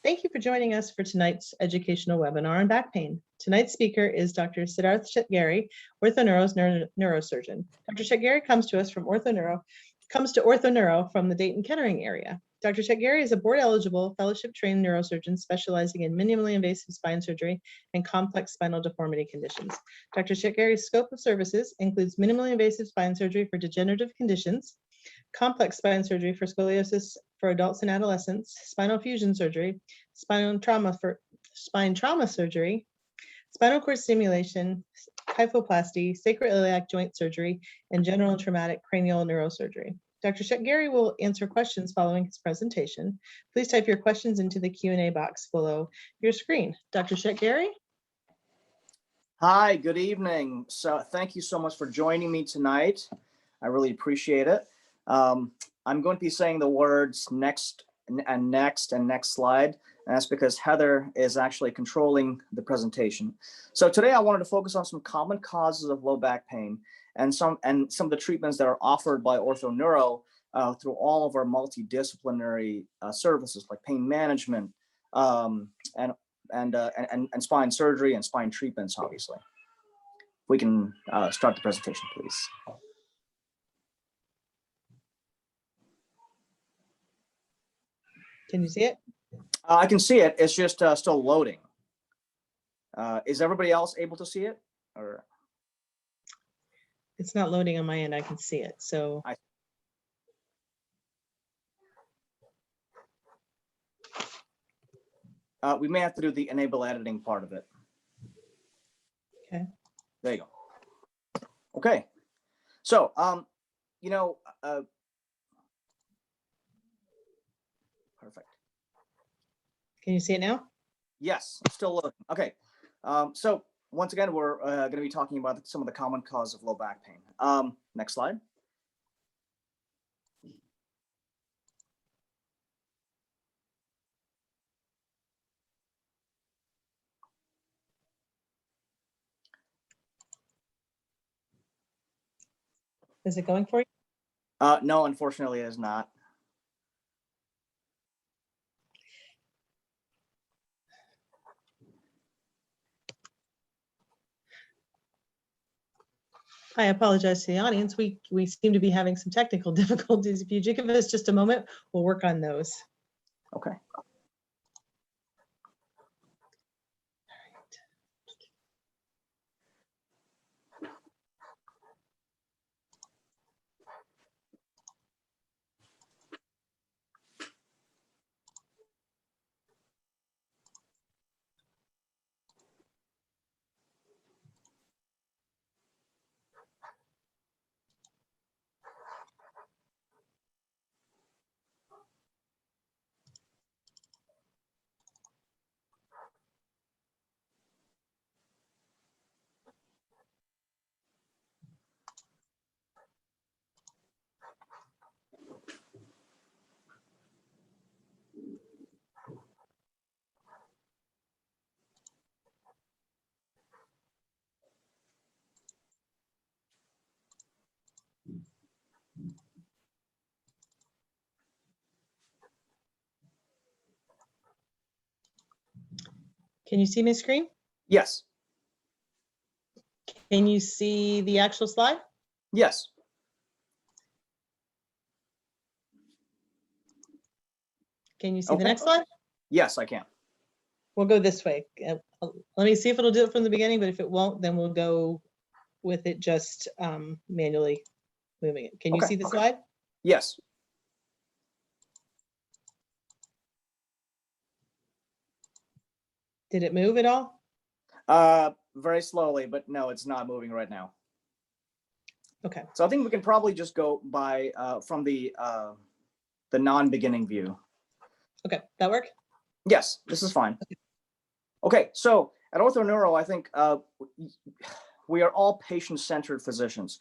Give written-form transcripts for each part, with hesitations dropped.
Thank you for joining us for tonight's educational webinar on back pain. Tonight's speaker is Dr. Siddharth Shetgeri, OrthoNeuro Neurosurgeon. Dr. Shetgeri comes to OrthoNeuro from the Dayton-Kettering area. Dr. Shetgeri is a board-eligible, fellowship-trained neurosurgeon specializing in minimally invasive spine surgery and complex spinal deformity conditions. Dr. Shetgeri's scope of services includes minimally invasive spine surgery for degenerative conditions, complex spine surgery for scoliosis for adults and adolescents, spinal fusion surgery, spine trauma surgery, spinal cord stimulation, kyphoplasty, sacroiliac joint surgery, and general traumatic cranial neurosurgery. Dr. Shetgeri will answer questions following his presentation. Please type your questions into the Q&A box below your screen. Dr. Shetgeri? Hi, good evening. So thank you so much for joining me tonight. I really appreciate it. I'm going to be saying the words next and next and next slide. And that's because Heather is actually controlling the presentation. So today I wanted to focus on some common causes of low back pain and some of the treatments that are offered by OrthoNeuro through all of our multidisciplinary services like pain management and spine surgery and spine treatments, obviously. We can start the presentation, please. Can you see it? I can see it. It's just still loading. Is everybody else able to see it? Or it's not loading on my end. I can see it. So we may have to do the enable editing part of it. Okay. There you go. Okay. So, perfect. Can you see it now? Yes, still loading. Okay. So once again, we're going to be talking about some of the common causes of low back pain. Next slide. Is it going for you? No, unfortunately, it is not. I apologize to the audience. We seem to be having some technical difficulties. If you give us just a moment, we'll work on those. Okay. Can you see my screen? Yes. Can you see the actual slide? Yes. Can you see the next slide? Yes, I can. We'll go this way. Let me see if it'll do it from the beginning, but if it won't, then we'll go with it just manually moving it. Can you see the slide? Yes. Did it move at all? Very slowly, but no, it's not moving right now. Okay. So I think we can probably just go by from the non-beginning view. Okay, that work? Yes, this is fine. Okay, so at OrthoNeuro, I think we are all patient-centered physicians.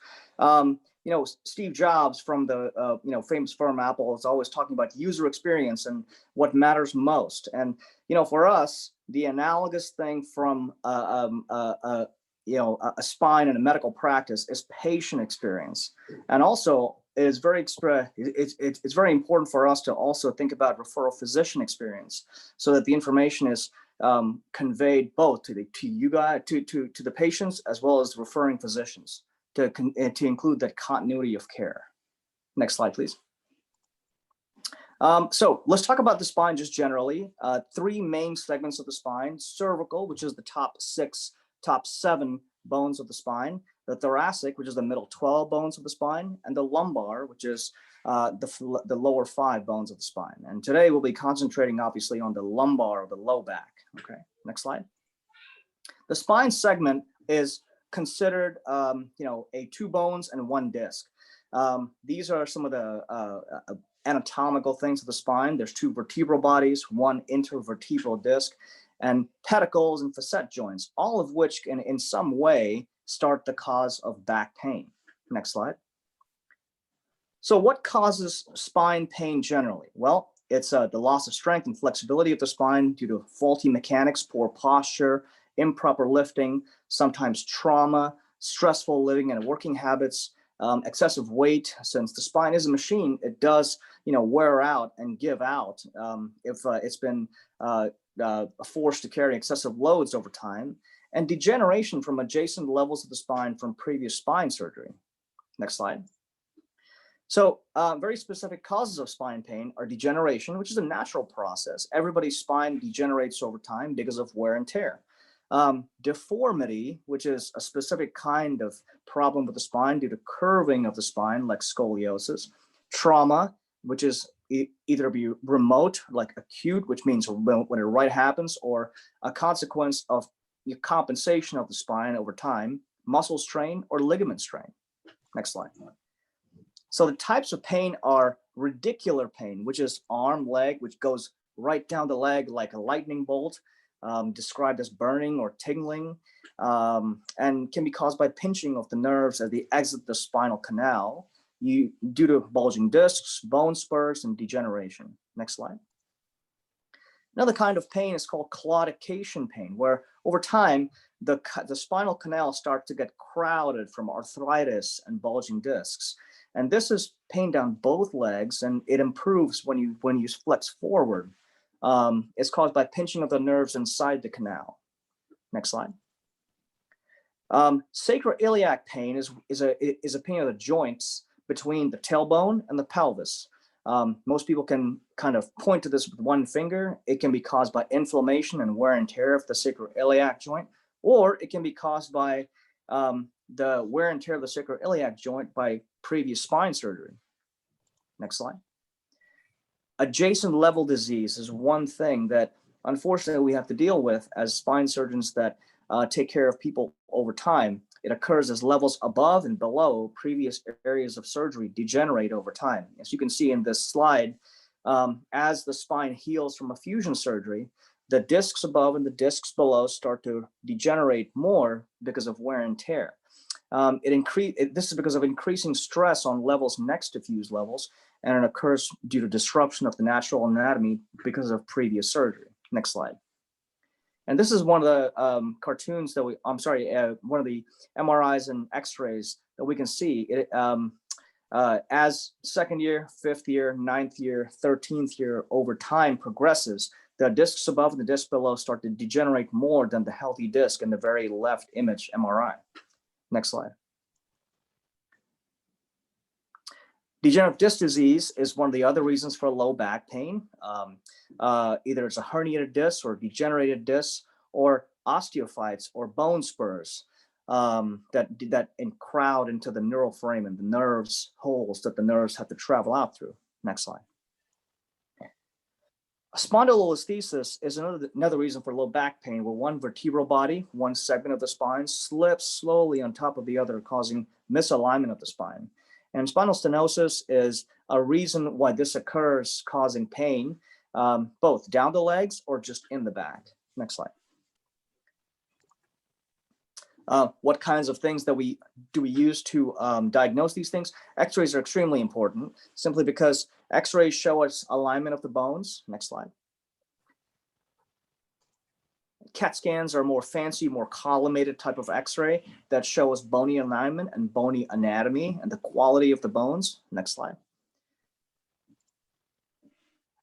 Steve Jobs from the famous firm Apple is always talking about user experience and what matters most. And for us, the analogous thing from a spine and a medical practice is patient experience. And also it is very it's very important for us to also think about referral physician experience, so that the information is conveyed both to you guys, to the patients, as well as the referring physicians, to include that continuity of care. Next slide, please. So let's talk about the spine just generally. Three main segments of the spine: cervical, which is the top 7 bones of the spine; the thoracic, which is the middle 12 bones of the spine; and the lumbar, which is the lower 5 bones of the spine. And today we'll be concentrating obviously on the lumbar, or the low back. Okay, next slide. The spine segment is considered, a 2 bones and 1 disc. These are some of the anatomical things of the spine. There's 2 vertebral bodies, 1 intervertebral disc, and pedicles and facet joints, all of which can in some way start the cause of back pain. Next slide. So what causes spine pain generally? Well, it's the loss of strength and flexibility of the spine due to faulty mechanics, poor posture, improper lifting, sometimes trauma, stressful living and working habits, excessive weight. Since the spine is a machine, it does, wear out and give out if it's been forced to carry excessive loads over time, and degeneration from adjacent levels of the spine from previous spine surgery. Next slide. So very specific causes of spine pain are degeneration, which is a natural process. Everybody's spine degenerates over time because of wear and tear. Deformity, which is a specific kind of problem with the spine due to curving of the spine, like scoliosis. Trauma, which is either be remote, like acute, which means when it right happens, or a consequence of compensation of the spine over time, muscle strain or ligament strain. Next slide. So the types of pain are radicular pain, which is arm, leg, which goes right down the leg like a lightning bolt, described as burning or tingling, and can be caused by pinching of the nerves as they exit the spinal canal due to bulging discs, bone spurs, and degeneration. Next slide. Another kind of pain is called claudication pain, where over time, the spinal canal starts to get crowded from arthritis and bulging discs. And this is pain down both legs, and it improves when you flex forward. It's caused by pinching of the nerves inside the canal. Next slide. Sacroiliac pain is a pain of the joints between the tailbone and the pelvis. Most people can kind of point to this with one finger. It can be caused by inflammation and wear and tear of the sacroiliac joint, or it can be caused by the wear and tear of the sacroiliac joint by previous spine surgery. Next slide. Adjacent level disease is one thing that unfortunately we have to deal with as spine surgeons that take care of people over time. It occurs as levels above and below previous areas of surgery degenerate over time. As you can see in this slide, as the spine heals from a fusion surgery, the discs above and the discs below start to degenerate more because of wear and tear. This is because of increasing stress on levels next to fused levels, and it occurs due to disruption of the natural anatomy because of previous surgery. Next slide. And this is one of the cartoons that one of the MRIs and X-rays that we can see. As second year, 5th year, 9th year, 13th year over time progresses, the discs above and the disc below start to degenerate more than the healthy disc in the very left image MRI. Next slide. Degenerative disc disease is one of the other reasons for low back pain. Either it's a herniated disc or degenerated disc, or osteophytes or bone spurs that crowd into the neural frame and the nerves holes that the nerves have to travel out through. Next slide. Spondylolisthesis is another reason for low back pain, where one vertebral body, one segment of the spine, slips slowly on top of the other, causing misalignment of the spine. And spinal stenosis is a reason why this occurs, causing pain, both down the legs or just in the back. Next slide. What kinds of things do we use to diagnose these things? X-rays are extremely important, simply because X-rays show us alignment of the bones. Next slide. CAT scans are more fancy, more collimated type of X-ray that shows bony alignment and bony anatomy and the quality of the bones. Next slide.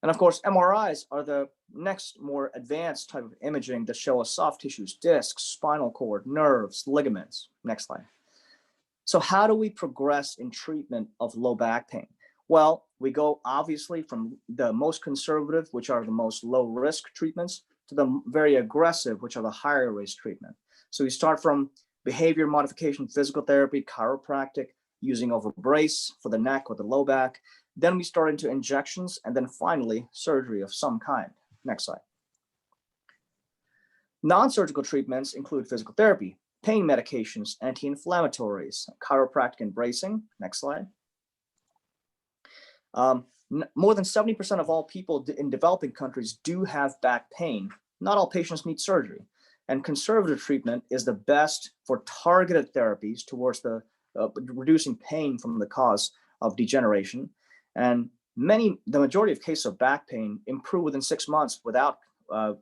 And of course, MRIs are the next more advanced type of imaging that show us soft tissues, discs, spinal cord, nerves, ligaments. Next slide. So how do we progress in treatment of low back pain? Well, we go obviously from the most conservative, which are the most low risk treatments, to the very aggressive, which are the higher risk treatment. So we start from behavior modification, physical therapy, chiropractic, using of a brace for the neck or the low back. Then we start into injections, and then finally surgery of some kind. Next slide. Non-surgical treatments include physical therapy, pain medications, anti-inflammatories, chiropractic and bracing. Next slide. More than 70% of all people in developing countries do have back pain. Not all patients need surgery. And conservative treatment is the best for targeted therapies towards the reducing pain from the cause of degeneration. And the majority of cases of back pain improve within 6 months without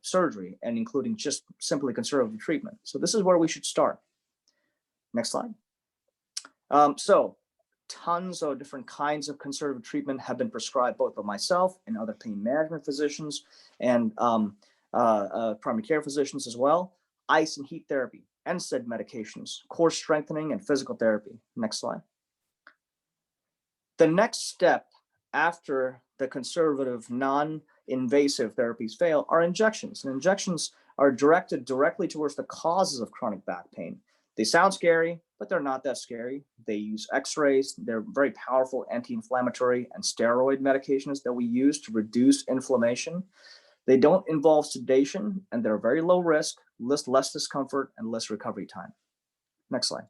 surgery, and including just simply conservative treatment. So this is where we should start. Next slide. So tons of different kinds of conservative treatment have been prescribed both by myself and other pain management physicians and primary care physicians as well. Ice and heat therapy, NSAID medications, core strengthening, and physical therapy. Next slide. The next step after the conservative, non-invasive therapies fail are injections. And injections are directed directly towards the causes of chronic back pain. They sound scary, but they're not that scary. They use X-rays. They're very powerful anti-inflammatory and steroid medications that we use to reduce inflammation. They don't involve sedation, and they're very low risk, less discomfort, and less recovery time. Next slide.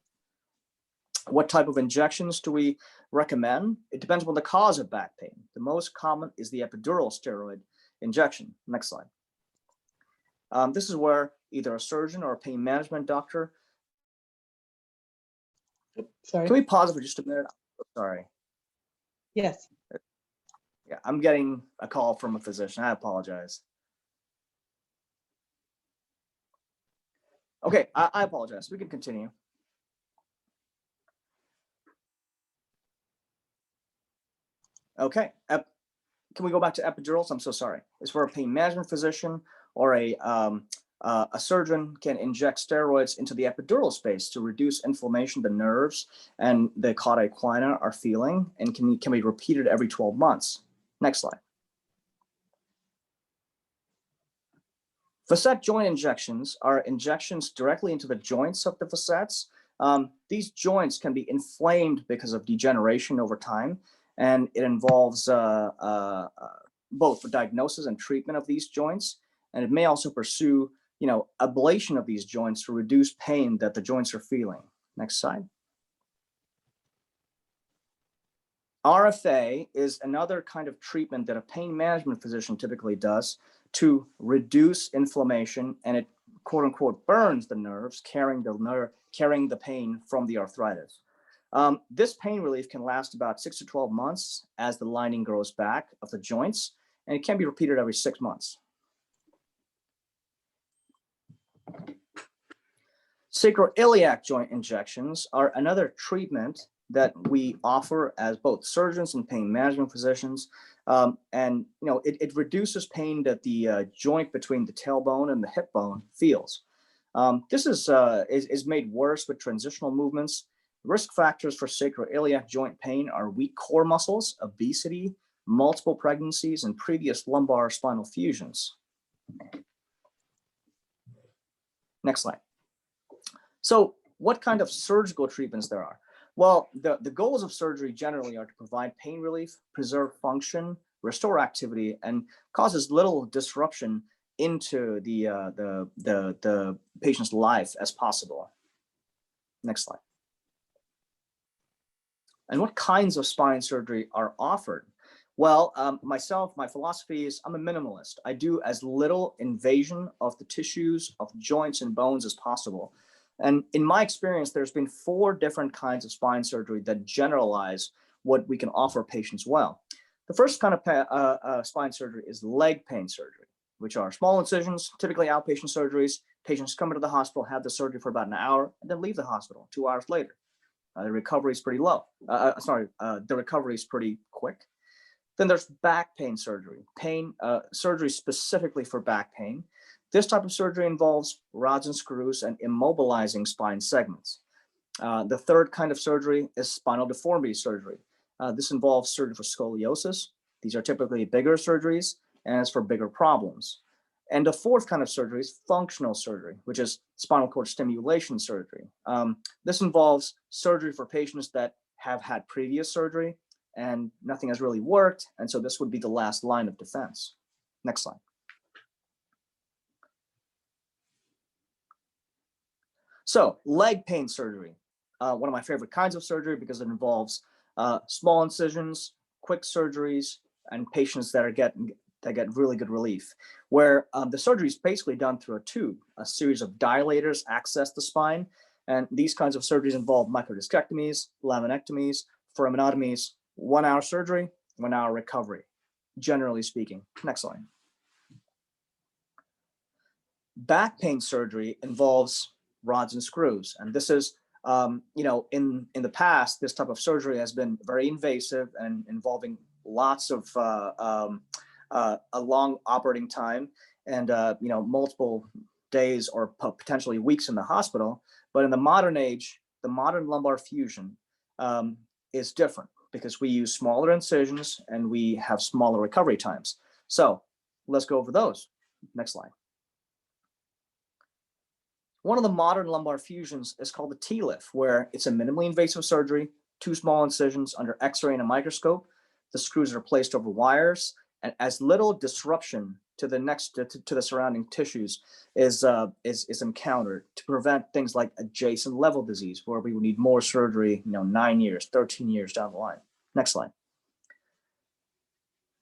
What type of injections do we recommend? It depends on the cause of back pain. The most common is the epidural steroid injection. Next slide. This is where either a surgeon or a pain management doctor. Sorry. Can we pause for just a minute? Sorry. Yes. Yeah, I'm getting a call from a physician. I apologize. Okay, I apologize. We can continue. Okay, can we go back to epidurals? I'm so sorry. It's for a pain management physician or a surgeon can inject steroids into the epidural space to reduce inflammation, the nerves, and the cauda equina are feeling, and can be repeated every 12 months. Next slide. Facet joint injections are injections directly into the joints of the facets. These joints can be inflamed because of degeneration over time, and it involves both the diagnosis and treatment of these joints, and it may also pursue, ablation of these joints to reduce pain that the joints are feeling. Next slide. RFA is another kind of treatment that a pain management physician typically does to reduce inflammation, and it quote unquote burns the nerves, carrying the pain from the arthritis. This pain relief can last about 6 to 12 months as the lining grows back of the joints, and it can be repeated every 6 months. Sacroiliac joint injections are another treatment that we offer as both surgeons and pain management physicians. It reduces pain that the joint between the tailbone and the hip bone feels. This is made worse with transitional movements. Risk factors for sacroiliac joint pain are weak core muscles, obesity, multiple pregnancies, and previous lumbar spinal fusions. Next slide. So what kind of surgical treatments there are? Well, the goals of surgery generally are to provide pain relief, preserve function, restore activity, and cause as little disruption into the patient's life as possible. Next slide. And what kinds of spine surgery are offered? Well, my philosophy is I'm a minimalist. I do as little invasion of the tissues, of joints and bones as possible. And in my experience, there's been 4 different kinds of spine surgery that generalize what we can offer patients well. The first kind of spine surgery is leg pain surgery. which are small incisions, typically outpatient surgeries. Patients come into the hospital, have the surgery for about an hour, and then leave the hospital 2 hours later. The recovery is pretty low. The recovery is pretty quick. Then there's back pain surgery, surgery specifically for back pain. This type of surgery involves rods and screws and immobilizing spine segments. The third kind of surgery is spinal deformity surgery. This involves surgery for scoliosis. These are typically bigger surgeries and it's for bigger problems. And the fourth kind of surgery is functional surgery, which is spinal cord stimulation surgery. This involves surgery for patients that have had previous surgery and nothing has really worked. And so this would be the last line of defense. Next slide. So leg pain surgery, one of my favorite kinds of surgery because it involves small incisions, quick surgeries, and patients that get really good relief, where the surgery is basically done through a tube. A series of dilators access the spine, and these kinds of surgeries involve microdiscectomies, laminectomies, foraminotomies, 1 hour surgery, 1 hour recovery, generally speaking. Next slide. Back pain surgery involves rods and screws, and this is, in the past, this type of surgery has been very invasive and involving lots of a long operating time and multiple days or potentially weeks in the hospital. But in the modern age, the modern lumbar fusion is different because we use smaller incisions and we have smaller recovery times. So let's go over those. Next slide. One of the modern lumbar fusions is called the TLIF, where it's a minimally invasive surgery, 2 small incisions under X-ray and a microscope. The screws are placed over wires, and as little disruption to the surrounding tissues is encountered to prevent things like adjacent level disease, where we would need more surgery, 9 years, 13 years down the line. Next slide.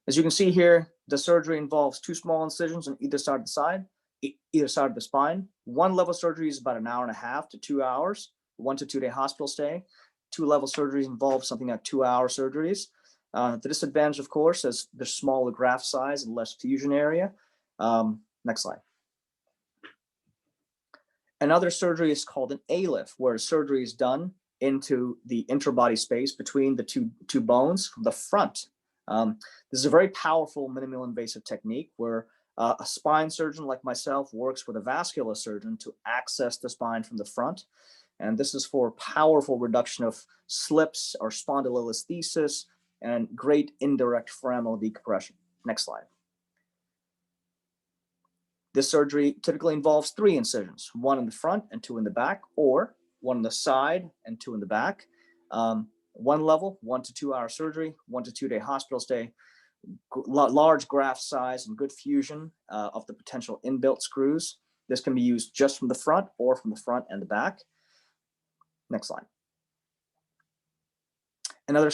As you can see here, the surgery involves 2 small incisions on either side of the spine. 1 level surgery is about 1.5 hours to 2 hours, 1 to 2 day hospital stay. 2 level surgeries involve something like 2 hour surgeries. The disadvantage, of course, is the smaller graft size and less fusion area. Next slide. Another surgery is called an ALIF, where surgery is done into the interbody space between the two bones from the front. This is a very powerful minimal invasive technique where a spine surgeon like myself works with a vascular surgeon to access the spine from the front. And this is for powerful reduction of slips or spondylolisthesis and great indirect foraminal decompression. Next slide. This surgery typically involves 3 incisions, 1 in the front and 2 in the back, or 1 on the side and 2 in the back. 1 level, 1 to 2 hour surgery, 1 to 2 day hospital stay, large graft size and good fusion of the potential inbuilt screws. This can be used just from the front or from the front and the back. Next slide. Another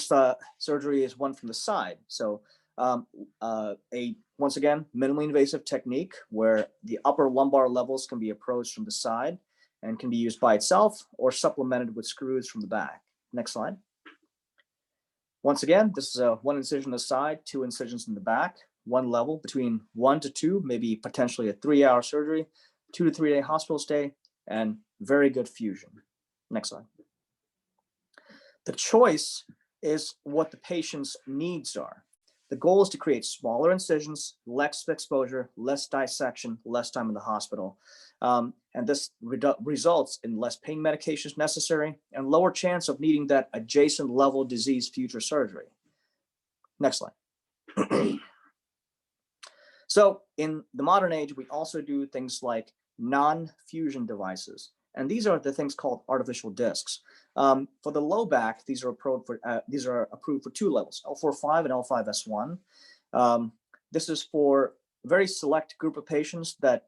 surgery is one from the side. So once again, minimally invasive technique where the upper lumbar levels can be approached from the side and can be used by itself or supplemented with screws from the back. Next slide. Once again, this is a 1 incision on the side, 2 incisions in the back, 1 level between 1 to 2, maybe potentially a 3 hour surgery, 2 to 3 day hospital stay, and very good fusion. Next slide. The choice is what the patient's needs are. The goal is to create smaller incisions, less exposure, less dissection, less time in the hospital. And this results in less pain medications necessary and lower chance of needing that adjacent level disease future surgery. Next slide. So in the modern age, we also do things like non-fusion devices. And these are the things called artificial discs. For the low back, these are approved for 2 levels, L4-5 and L5-S1. This is for a very select group of patients that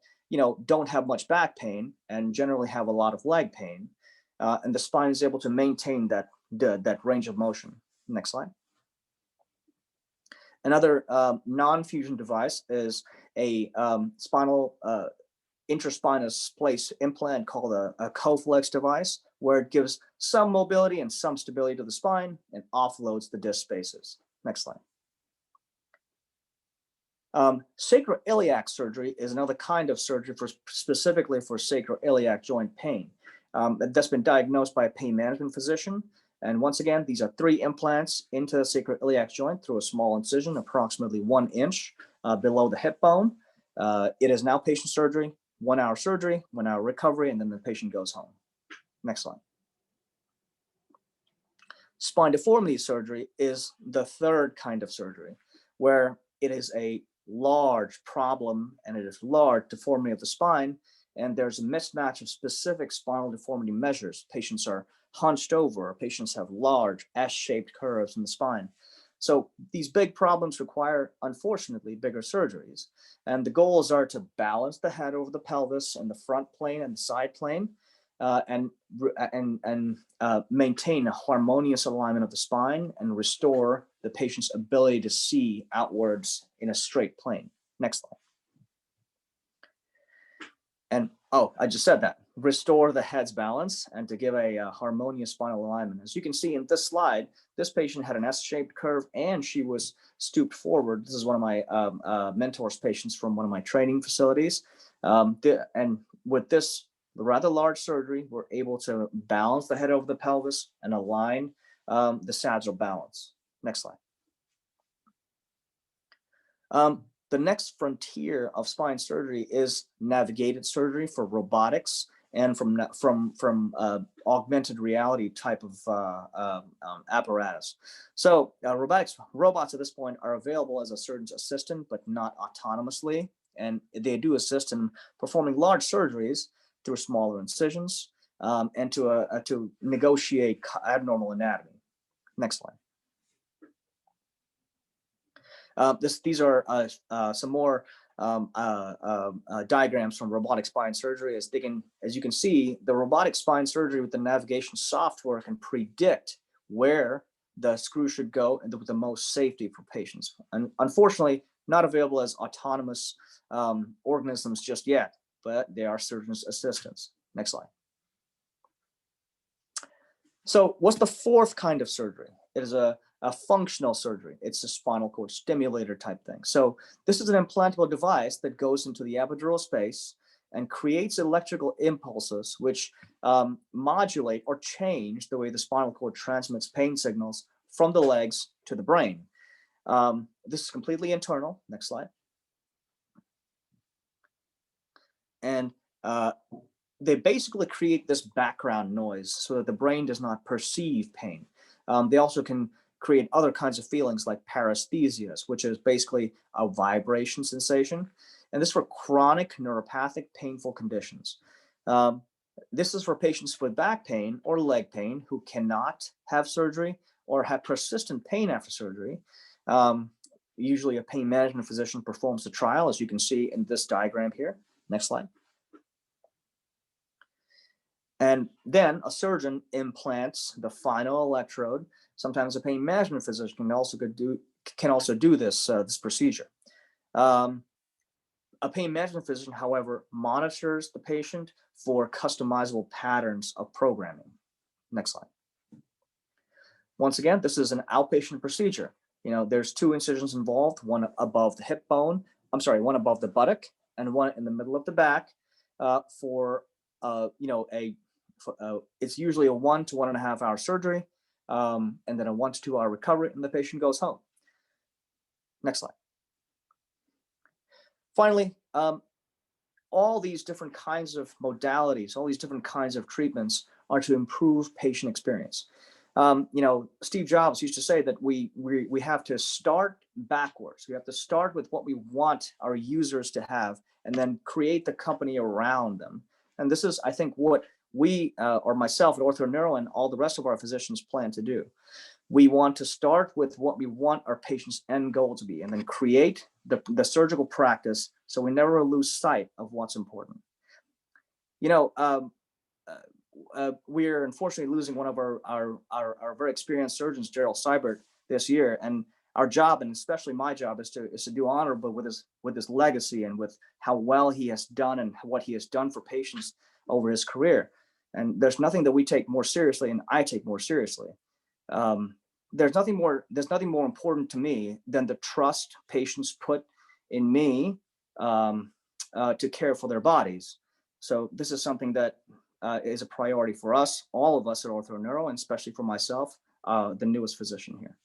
don't have much back pain and generally have a lot of leg pain. And the spine is able to maintain that range of motion. Next slide. Another non-fusion device is a spinal intraspinous place implant called a Coflex device, where it gives some mobility and some stability to the spine and offloads the disc spaces. Next slide. Sacroiliac surgery is another kind of surgery specifically for sacroiliac joint pain. That's been diagnosed by a pain management physician. And once again, these are 3 implants into the sacroiliac joint through a small incision, approximately 1 inch below the hip bone. It is now patient surgery, 1 hour surgery, 1 hour recovery, and then the patient goes home. Next slide. Spine deformity surgery is the 3rd kind of surgery, where it is a large problem and it is large deformity of the spine, and there's a mismatch of specific spinal deformity measures. Patients are hunched over, or patients have large S-shaped curves in the spine. So these big problems require, unfortunately, bigger surgeries. And the goals are to balance the head over the pelvis and the front plane and the side plane, and maintain a harmonious alignment of the spine and restore the patient's ability to see outwards in a straight plane. Next slide. And I just said that. Restore the head's balance and to give a harmonious spinal alignment. As you can see in this slide, this patient had an S-shaped curve and she was stooped forward. This is one of my mentor's patients from one of my training facilities. And with this rather large surgery, we're able to balance the head over the pelvis and align the sagittal balance. Next slide. The next frontier of spine surgery is navigated surgery for robotics and from augmented reality type of apparatus. So robots at this point are available as a surgeon's assistant, but not autonomously. And they do assist in performing large surgeries through smaller incisions and to negotiate abnormal anatomy. Next slide. These are some more diagrams from robotic spine surgery. As you can see, the robotic spine surgery with the navigation software can predict where the screw should go and with the most safety for patients. And unfortunately, not available as autonomous organisms just yet, but they are surgeon's assistants. Next slide. So what's the 4th kind of surgery? It is a functional surgery. It's a spinal cord stimulator type thing. So this is an implantable device that goes into the epidural space and creates electrical impulses which modulate or change the way the spinal cord transmits pain signals from the legs to the brain. This is completely internal. Next slide. And they basically create this background noise so that the brain does not perceive pain. They also can create other kinds of feelings like paresthesias, which is basically a vibration sensation. And this is for chronic neuropathic painful conditions. This is for patients with back pain or leg pain who cannot have surgery or have persistent pain after surgery. Usually a pain management physician performs the trial, as you can see in this diagram here. Next slide. And then a surgeon implants the final electrode. Sometimes a pain management physician can also do this procedure. A pain management physician, however, monitors the patient for customizable patterns of programming. Next slide. Once again, this is an outpatient procedure. There's 2 incisions involved, one above the hip bone, one above the buttock and one in the middle of the back it's usually a 1 to 1.5 hour surgery, and then a 1 to 2 hour recovery, and the patient goes home. Next slide. Finally, all these different kinds of modalities, all these different kinds of treatments are to improve patient experience. Steve Jobs used to say that we have to start backwards. We have to start with what we want our users to have and then create the company around them. And this is, I think, what we, or myself at OrthoNeuro and all the rest of our physicians plan to do. We want to start with what we want our patient's end goal to be and then create the surgical practice so we never lose sight of what's important. We're unfortunately losing one of our very experienced surgeons, Gerald Seibert, this year. And our job, and especially my job, is to do honorable with his legacy and with how well he has done and what he has done for patients over his career. And there's nothing that we take more seriously, and I take more seriously. There's nothing more important to me than the trust patients put in me to care for their bodies. So this is something that is a priority for us, all of us at OrthoNeuro, and especially for myself, the newest physician here.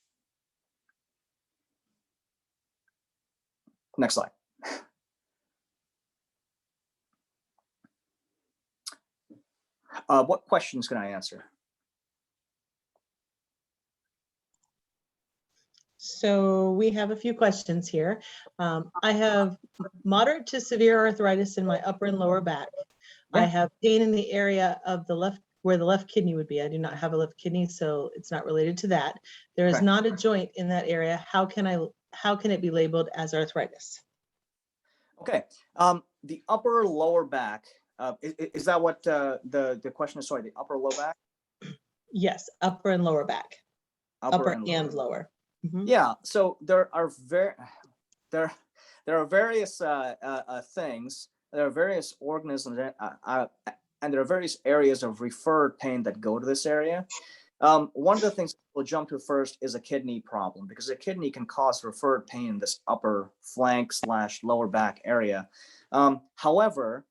Next slide. What questions can I answer? So we have a few questions here. I have moderate to severe arthritis in my upper and lower back. I Yeah. have pain in the area of the left, where the left kidney would be. I do not have a left kidney, so it's not related to that. There is Okay. not a joint in that area. How can it be labeled as arthritis? Okay. The upper lower back, is that what the question is? Sorry, the upper low back? Yes, upper and lower back. Upper and lower. Mhm. Yeah. So there are there are various things. There are various organisms, and there are various areas of referred pain that go to this area. One of the things we'll jump to first is a kidney problem, because a kidney can cause referred pain in this upper flank / lower back area. However,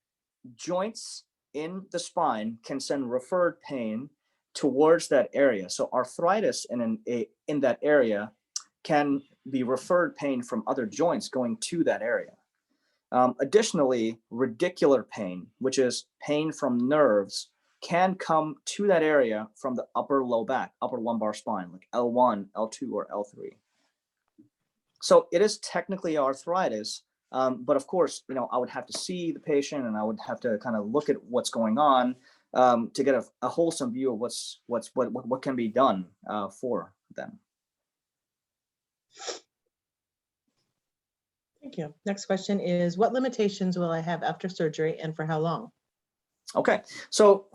joints in the spine can send referred pain towards that area. So arthritis in that area can be referred pain from other joints going to that area. Additionally, radicular pain, which is pain from nerves, can come to that area from the upper low back, upper lumbar spine, like L1, L2, or L3. So it is technically arthritis, but of course, I would have to see the patient, and I would have to kind of look at what's going on to get a wholesome view of what can be done for them. Thank you. Next question is, what limitations will I have after surgery and for how long? Okay, so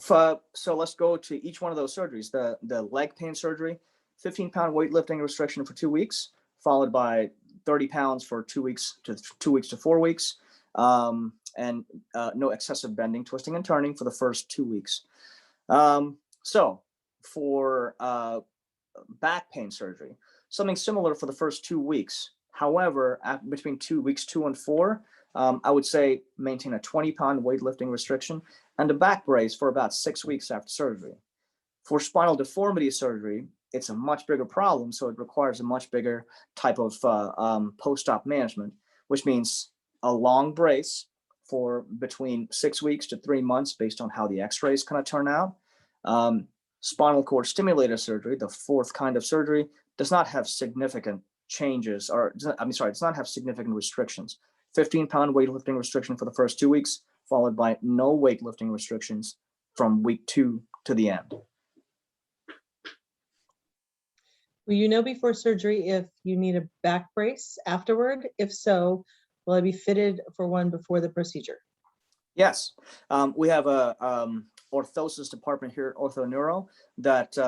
let's go to each one of those surgeries. The leg pain surgery, 15-pound weightlifting restriction for 2 weeks, followed by 30 pounds for 2 weeks to 4 weeks, and no excessive bending, twisting, and turning for the first 2 weeks. So for back pain surgery, something similar for the first 2 weeks. However, between weeks 2 and 4, I would say maintain a 20-pound weightlifting restriction and a back brace for about 6 weeks after surgery. For spinal deformity surgery, it's a much bigger problem, so it requires a much bigger type of post-op management, which means a long brace for between 6 weeks to 3 months based on how the x-rays kind of turn out. Spinal cord stimulator surgery, the fourth kind of surgery, does not have significant changes, or does not have significant restrictions. 15-pound weightlifting restriction for the first 2 weeks, followed by no weightlifting restrictions from week 2 to the end. Will you know before surgery if you need a back brace afterward? If so, will I be fitted for one before the procedure? Yes, we have a orthosis department here at OrthoNeuro that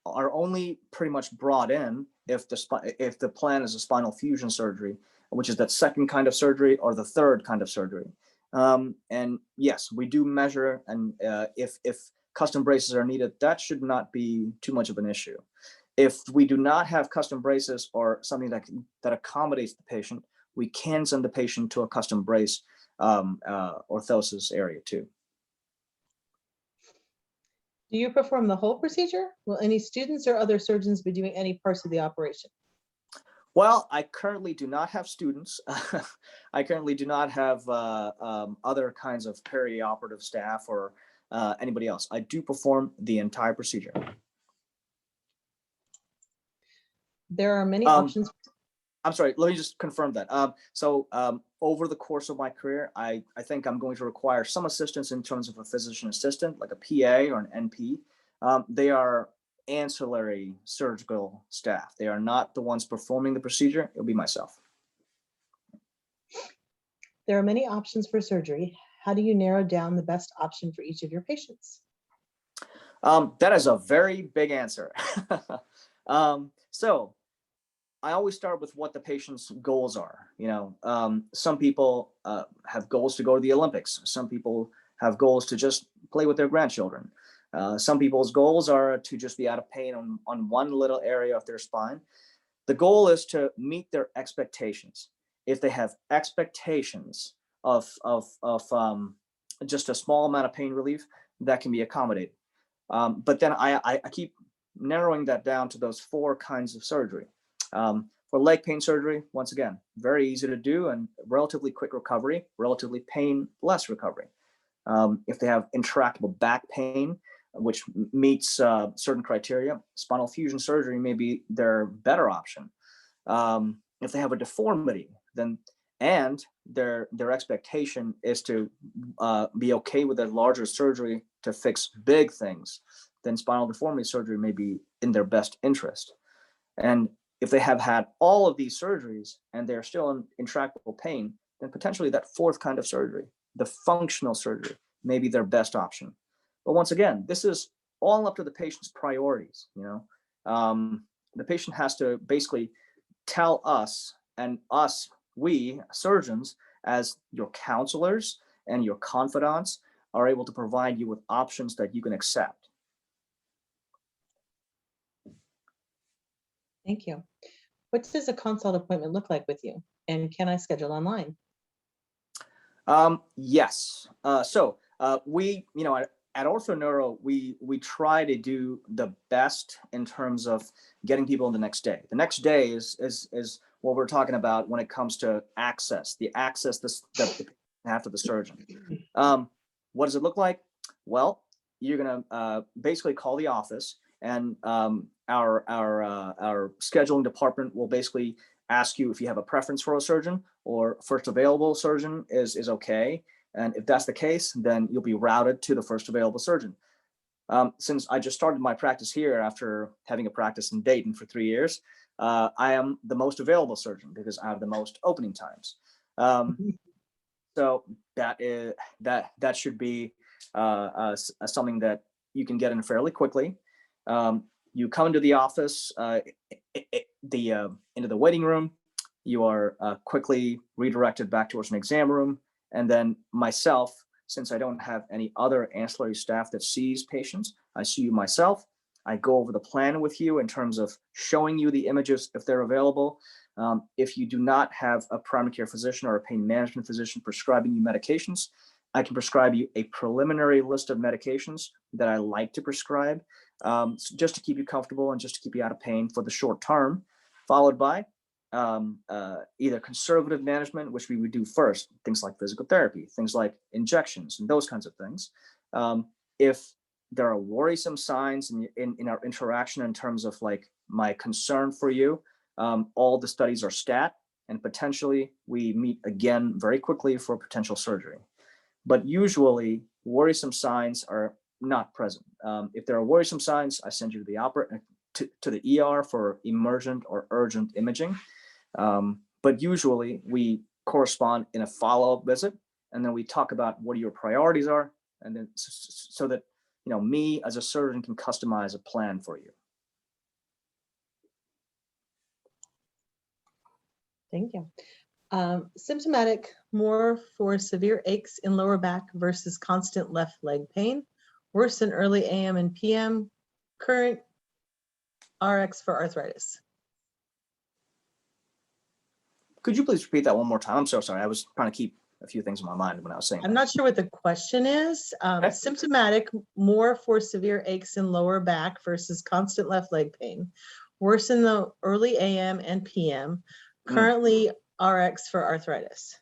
are only pretty much brought in if the plan is a spinal fusion surgery, which is that second kind of surgery or the third kind of surgery. And yes, we do measure, and if custom braces are needed, that should not be too much of an issue. If we do not have custom braces or something that accommodates the patient, we can send the patient to a custom brace orthosis area too. Do you perform the whole procedure? Will any students or other surgeons be doing any parts of the operation? Well, I currently do not have students. I currently do not have other kinds of perioperative staff or anybody else. I do perform the entire procedure. There are many options. I'm sorry, let me just confirm that. Over the course of my career, I think I'm going to require some assistance in terms of a physician assistant, like a PA or an NP. They are ancillary surgical staff. They are not the ones performing the procedure. It'll be myself. There are many options for surgery. How do you narrow down the best option for each of your patients? That is a very big answer. So I always start with what the patient's goals are. Some people have goals to go to the Olympics. Some people have goals to just play with their grandchildren. Some people's goals are to just be out of pain on one little area of their spine. The goal is to meet their expectations. if they have expectations of just a small amount of pain relief, that can be accommodated. But then I keep narrowing that down to those 4 kinds of surgery. For leg pain surgery, once again, very easy to do and relatively quick recovery, relatively pain-less recovery. If they have intractable back pain, which meets certain criteria, spinal fusion surgery may be their better option. If they have a deformity, then and their expectation is to be okay with a larger surgery to fix big things, then spinal deformity surgery may be in their best interest. And if they have had all of these surgeries and they're still in intractable pain, then potentially that 4th kind of surgery, the functional surgery, may be their best option. But once again, this is all up to the patient's priorities. The patient has to basically tell us, and we surgeons, as your counselors and your confidants, are able to provide you with options that you can accept. Thank you. What does a consult appointment look like with you? And can I schedule online? Yes. So we, at OrthoNeuro, we try to do the best in terms of getting people in the next day. The next day is what we're talking about when it comes to access, the access that the have to the surgeon. What does it look like? Well, you're gonna basically call the office, and our scheduling department will basically ask you if you have a preference for a surgeon, or first available surgeon is okay. And if that's the case, then you'll be routed to the first available surgeon. Since I just started my practice here after having a practice in Dayton for 3 years, I am the most available surgeon because I have the most opening times. So that should be something that you can get in fairly quickly. You come into the office, into the waiting room. You are quickly redirected back towards an exam room, and then myself, since I don't have any other ancillary staff that sees patients, I see you myself. I go over the plan with you in terms of showing you the images if they're available. If you do not have a primary care physician or a pain management physician prescribing you medications, I can prescribe you a preliminary list of medications that I like to prescribe, just to keep you comfortable and just to keep you out of pain for the short term, followed by either conservative management, which we would do first, things like physical therapy, things like injections, and those kinds of things. If there are worrisome signs in our interaction in terms of like my concern for you, all the studies are stat, and potentially we meet again very quickly for potential surgery. But usually worrisome signs are not present. If there are worrisome signs, I send you to the ER for emergent or urgent imaging. But usually we correspond in a follow-up visit, and then we talk about what your priorities are, and then so that me as a surgeon can customize a plan for you. Thank you. Symptomatic, more for severe aches in lower back versus constant left leg pain, worse in early AM and PM, current RX for arthritis. Could you please repeat that one more time? I'm so sorry. I was trying to keep a few things in my mind when I was saying I'm not sure what the question is. Okay. Symptomatic, more for severe aches in lower back versus constant left leg pain, worse in the early AM and PM, currently RX for arthritis.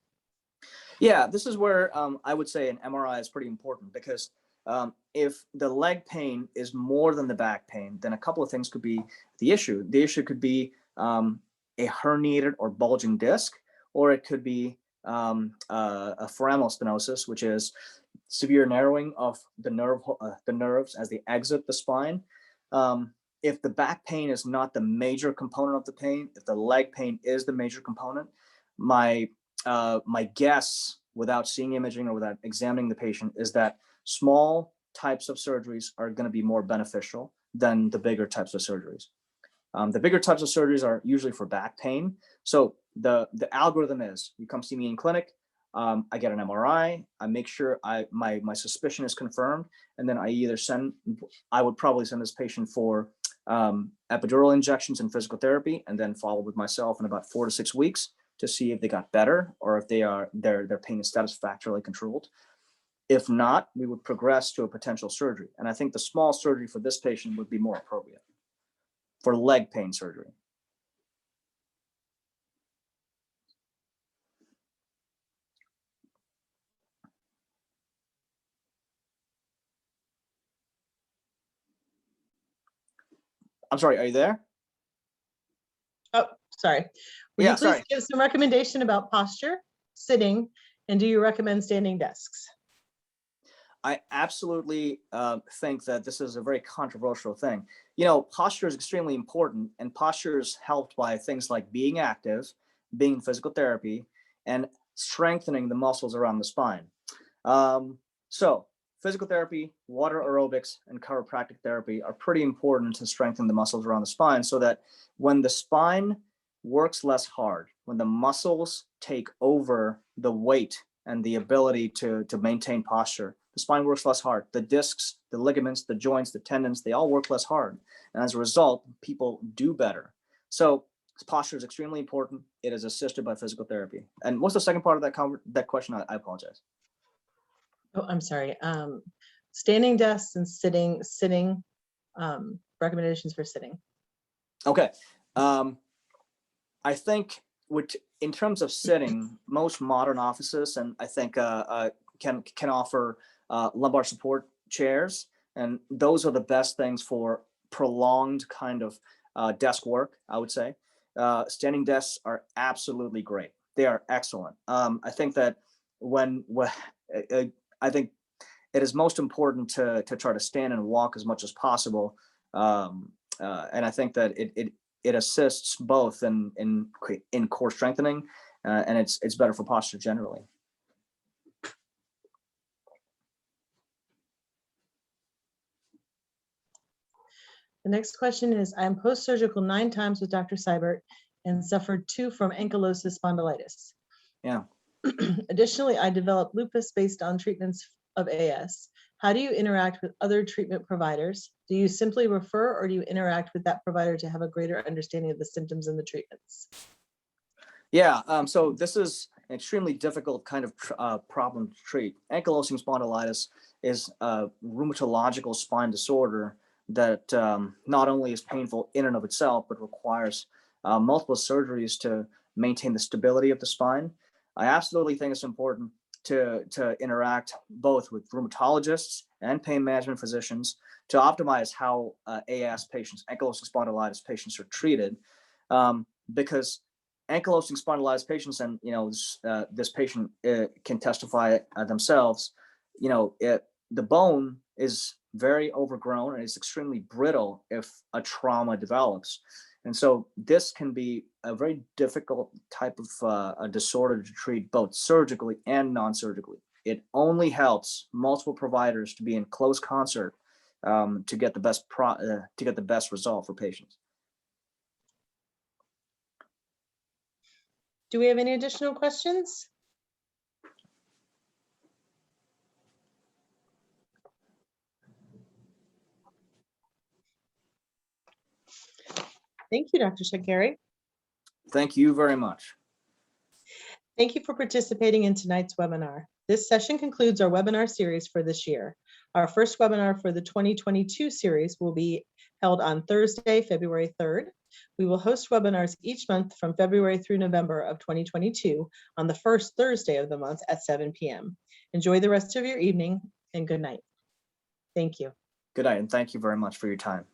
Yeah, this is where I would say an MRI is pretty important, because if the leg pain is more than the back pain, then a couple of things could be the issue. The issue could be a herniated or bulging disc, or it could be a foraminal stenosis, which is severe narrowing of the nerves as they exit the spine. If the back pain is not the major component of the pain, if the leg pain is the major component, my guess, without seeing imaging or without examining the patient, is that small types of surgeries are going to be more beneficial than the bigger types of surgeries. The bigger types of surgeries are usually for back pain. So the algorithm is, you come see me in clinic, I get an MRI, I make sure my suspicion is confirmed, and then I would probably send this patient for epidural injections and physical therapy, and then follow with myself in about 4 to 6 weeks to see if they got better or if their pain is satisfactorily controlled. If not, we would progress to a potential surgery. And I think the small surgery for this patient would be more appropriate for leg pain surgery. I'm sorry, are you there? Oh, sorry. Would Yeah, you please sorry. give some recommendation about posture, sitting, and do you recommend standing desks? I absolutely think that this is a very controversial thing. Posture is extremely important, and posture is helped by things like being active, being in physical therapy, and strengthening the muscles around the spine. So physical therapy, water aerobics, and chiropractic therapy are pretty important to strengthen the muscles around the spine so that when the spine works less hard, when the muscles take over the weight and the ability to maintain posture, the spine works less hard. The discs, the ligaments, the joints, the tendons, they all work less hard. And as a result, people do better. So posture is extremely important. It is assisted by physical therapy. And what's the second part of that question? I apologize. Oh, I'm sorry. Standing desks and sitting, recommendations for sitting. Okay. I think in terms of sitting, most modern offices, and I think can offer lumbar support chairs, and those are the best things for prolonged kind of desk work, I would say. Standing desks are absolutely great. They are excellent. I think that I think it is most important to try to stand and walk as much as possible. And I think that it assists both in core strengthening, and it's better for posture generally. The next question is, I am post-surgical 9 times with Dr. Seibert and suffered 2 from ankylosing spondylitis. Yeah. Additionally, I developed lupus based on treatments of AS. How do you interact with other treatment providers? Do you simply refer, or do you interact with that provider to have a greater understanding of the symptoms and the treatments? Yeah, so this is an extremely difficult kind of problem to treat. Ankylosing spondylitis is a rheumatological spine disorder that not only is painful in and of itself, but requires multiple surgeries to maintain the stability of the spine. I absolutely think it's important to interact both with rheumatologists and pain management physicians to optimize how AS patients, ankylosing spondylitis patients, are treated, because ankylosing spondylitis patients, and this patient can testify themselves, the bone is very overgrown and it's extremely brittle if a trauma develops. And so this can be a very difficult type of a disorder to treat both surgically and non-surgically. It only helps multiple providers to be in close concert to get the best result for patients. Do we have any additional questions? Thank you, Dr. Shetgeri. Thank you very much. Thank you for participating in tonight's webinar. This session concludes our webinar series for this year. Our first webinar for the 2022 series will be held on Thursday, February 3rd. We will host webinars each month from February through November of 2022 on the first Thursday of the month at 7 p.m. Enjoy the rest of your evening and good night. Thank you. Good night, and thank you very much for your time.